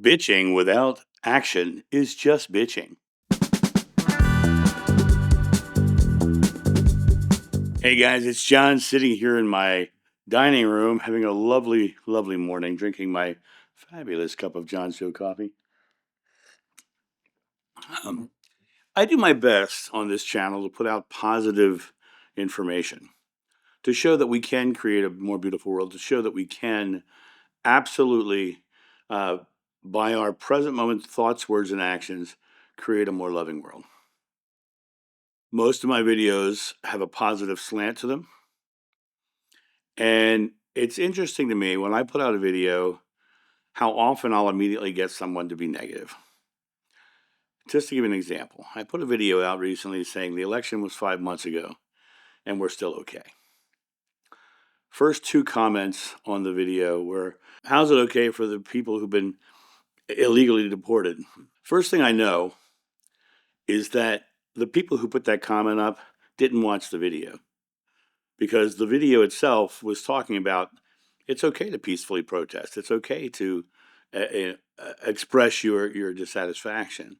Bitching without action is just bitching. Hey guys, it's John sitting here in my dining room having a lovely, lovely morning, drinking my fabulous cup of John Show coffee. Um, I do my best on this channel to put out positive information, to show that we can create a more beautiful world, to show that we can absolutely, uh, by our present moment thoughts, words, and actions, create a more loving world. Most of my videos have a positive slant to them. And it's interesting to me when I put out a video, how often I'll immediately get someone to be negative. Just to give you an example, I put a video out recently saying the election was 5 months ago and we're still okay. First two comments on the video were, how's it okay for the people who've been illegally deported? First thing I know is that the people who put that comment up didn't watch the video, because the video itself was talking about it's okay to peacefully protest. It's okay to express your dissatisfaction.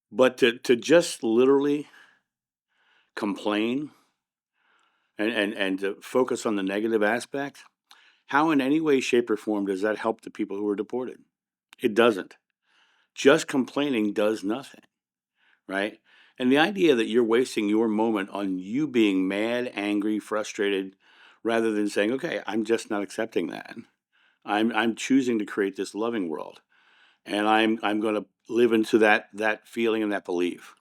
But to just literally complain and to focus on the negative aspect, how in any way, shape, or form does that help the people who are deported? It doesn't. Just complaining does nothing, right? And the idea that you're wasting your moment on you being mad, angry, frustrated, rather than saying, okay, I'm just not accepting that. I'm choosing to create this loving world, and I'm going to live into that feeling and that belief.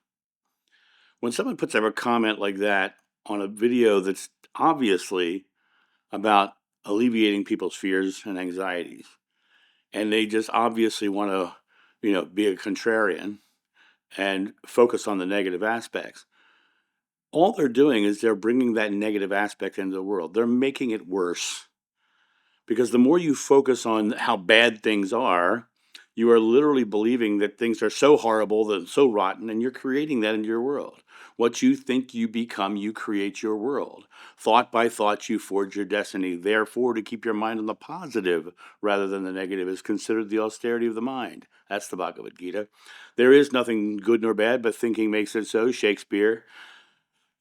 When someone puts up a comment like that on a video that's obviously about alleviating people's fears and anxieties, and they just obviously want to, be a contrarian and focus on the negative aspects, all they're doing is they're bringing that negative aspect into the world. They're making it worse. Because the more you focus on how bad things are, you are literally believing that things are so horrible, that so rotten, and you're creating that into your world. What you think you become, you create your world. Thought by thought, you forge your destiny. Therefore, to keep your mind on the positive rather than the negative is considered the austerity of the mind. That's the Bhagavad Gita. There is nothing good nor bad, but thinking makes it so, Shakespeare.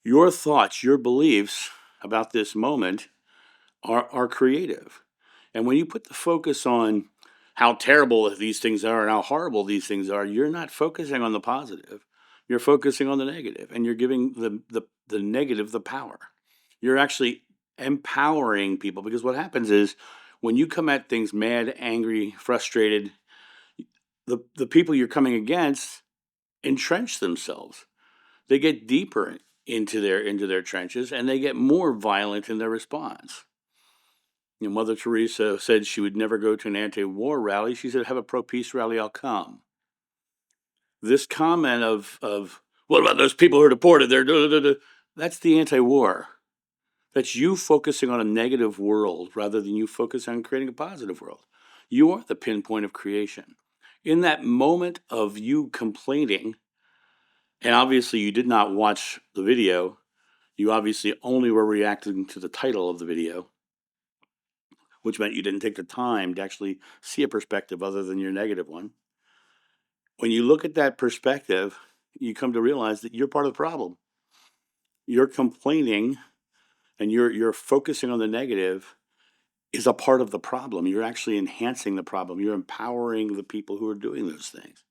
Your thoughts, your beliefs about this moment are creative. And when you put the focus on how terrible these things are and how horrible these things are, you're not focusing on the positive. You're focusing on the negative, and you're giving the negative the power. You're actually empowering people, because what happens is when you come at things mad, angry, frustrated, the people you're coming against entrench themselves. They get deeper into their trenches, and they get more violent in their response. Mother Teresa said she would never go to an anti-war rally. She said, have a pro-peace rally, I'll come. This comment of what about those people who are deported? That's the anti-war. That's you focusing on a negative world rather than you focus on creating a positive world. You are the pinpoint of creation. In that moment of you complaining, and obviously you did not watch the video, you obviously only were reacting to the title of the video, which meant you didn't take the time to actually see a perspective other than your negative one. When you look at that perspective, you come to realize that you're part of the problem. You're complaining and you're focusing on the negative is a part of the problem. You're actually enhancing the problem. You're empowering the people who are doing those things.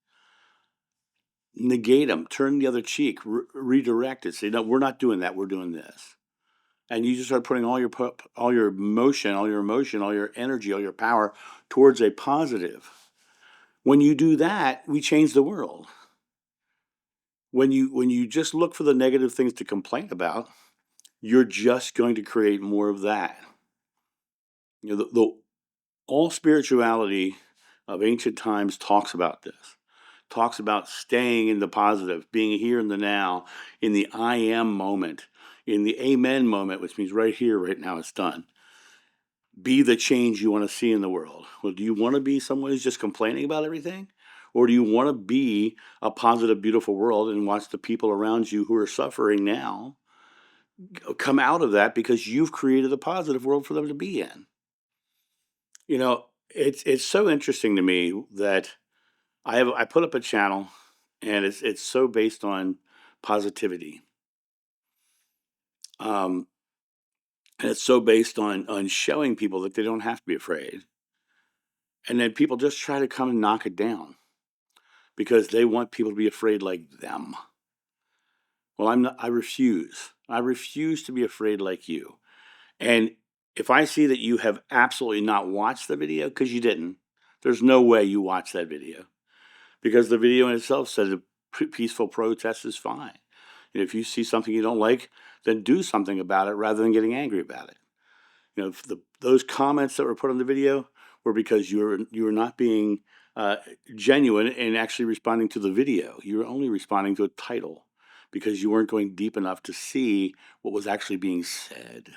Negate them, turn the other cheek, redirect it. Say, no, we're not doing that. We're doing this. And you just start putting all your emotion, all your energy, all your power towards a positive. When you do that, we change the world. When you just look for the negative things to complain about, you're just going to create more of that. All spirituality of ancient times talks about this. Talks about staying in the positive, being here in the now, in the I am moment, in the amen moment, which means right here, right now, it's done. Be the change you want to see in the world. Well, do you want to be someone who's just complaining about everything? Or do you want to be a positive, beautiful world and watch the people around you who are suffering now come out of that because you've created a positive world for them to be in? It's so interesting to me that I put up a channel, and it's so based on positivity. Um, and it's so based on showing people that they don't have to be afraid. And then people just try to come and knock it down because they want people to be afraid like them. Well, I'm not. I refuse. I refuse to be afraid like you. And if I see that you have absolutely not watched the video, because you didn't, there's no way you watched that video, because the video in itself says a peaceful protest is fine. And if you see something you don't like, then do something about it rather than getting angry about it. Those comments that were put on the video were because you were not being genuine and actually responding to the video. You were only responding to a title because you weren't going deep enough to see what was actually being said.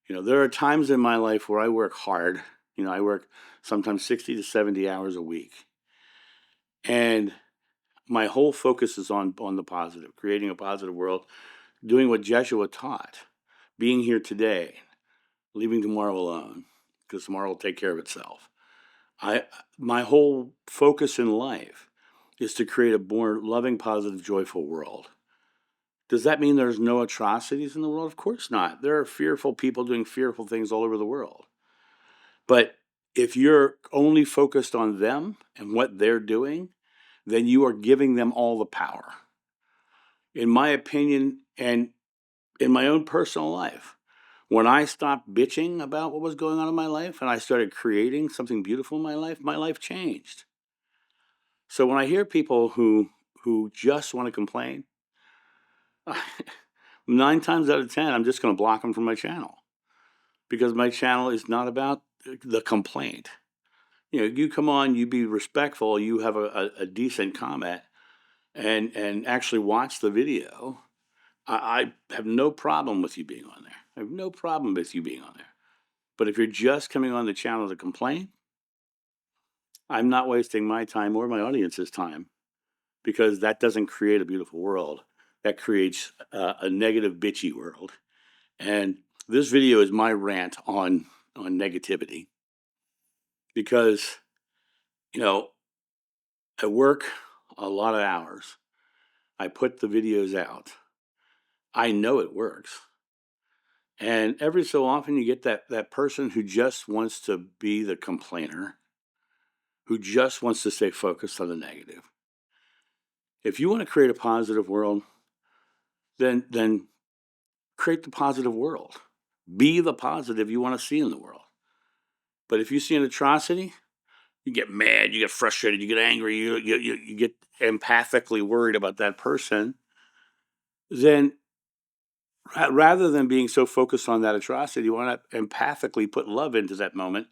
There are times in my life where I work hard. I work sometimes 60 to 70 hours a week. And my whole focus is on the positive, creating a positive world, doing what Jeshua taught, being here today, leaving tomorrow alone, because tomorrow will take care of itself. My whole focus in life is to create a more loving, positive, joyful world. Does that mean there's no atrocities in the world? Of course not. There are fearful people doing fearful things all over the world. But if you're only focused on them and what they're doing, then you are giving them all the power. In my opinion, and in my own personal life, when I stopped bitching about what was going on in my life and I started creating something beautiful in my life changed. So when I hear people who just want to complain, 9 times out of 10, I'm just going to block them from my channel, because my channel is not about the complaint. You come on, you be respectful, you have a decent comment, and actually watch the video. I have no problem with you being on there. I have no problem with you being on there. But if you're just coming on the channel to complain, I'm not wasting my time or my audience's time, because that doesn't create a beautiful world. That creates a negative, bitchy world. And this video is my rant on negativity, because I work a lot of hours. I put the videos out. I know it works. And every so often you get that person who just wants to be the complainer, who just wants to stay focused on the negative. If you want to create a positive world, then create the positive world. Be the positive you want to see in the world. But if you see an atrocity, you get mad, you get frustrated, you get angry, you get empathically worried about that person, then rather than being so focused on that atrocity, you want to empathically put love into that moment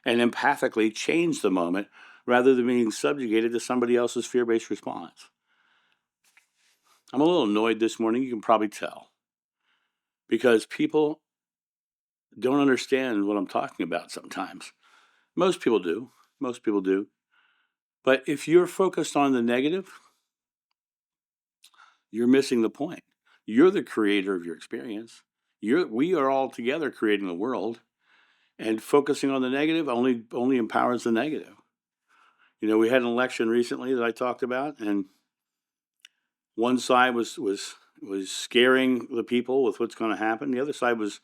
and empathically change the moment, rather than being subjugated to somebody else's fear-based response. I'm a little annoyed this morning, you can probably tell, because people don't understand what I'm talking about sometimes. Most people do. Most people do. But if you're focused on the negative, you're missing the point. You're the creator of your experience. We are all together creating the world, and focusing on the negative only empowers the negative. We had an election recently that I talked about, and one side was scaring the people with what's going to happen. The other side was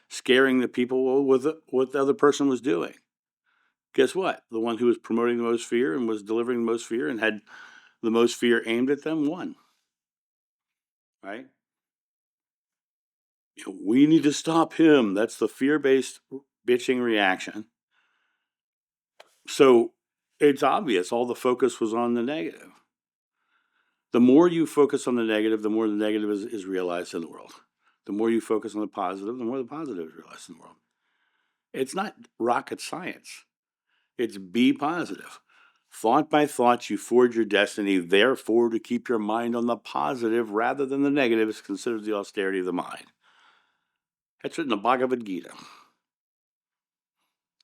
scaring the people with what the other person was doing. Guess what? The one who was promoting the most fear and was delivering the most fear and had the most fear aimed at them won. Right? We need to stop him. That's the fear-based bitching reaction. So it's obvious all the focus was on the negative. The more you focus on the negative, the more the negative is realized in the world. The more you focus on the positive, the more the positive is realized in the world. It's not rocket science. It's be positive. Thought by thought, you forge your destiny. Therefore, to keep your mind on the positive rather than the negative is considered the austerity of the mind. That's written in the Bhagavad Gita.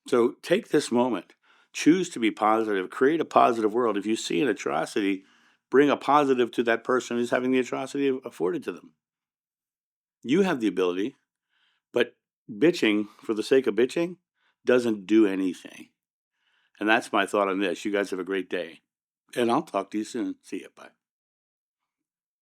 So take this moment. Choose to be positive. Create a positive world. If you see an atrocity, bring a positive to that person who's having the atrocity afforded to them. You have the ability, but bitching for the sake of bitching doesn't do anything. And that's my thought on this. You guys have a great day. And I'll talk to you soon. See you. Bye.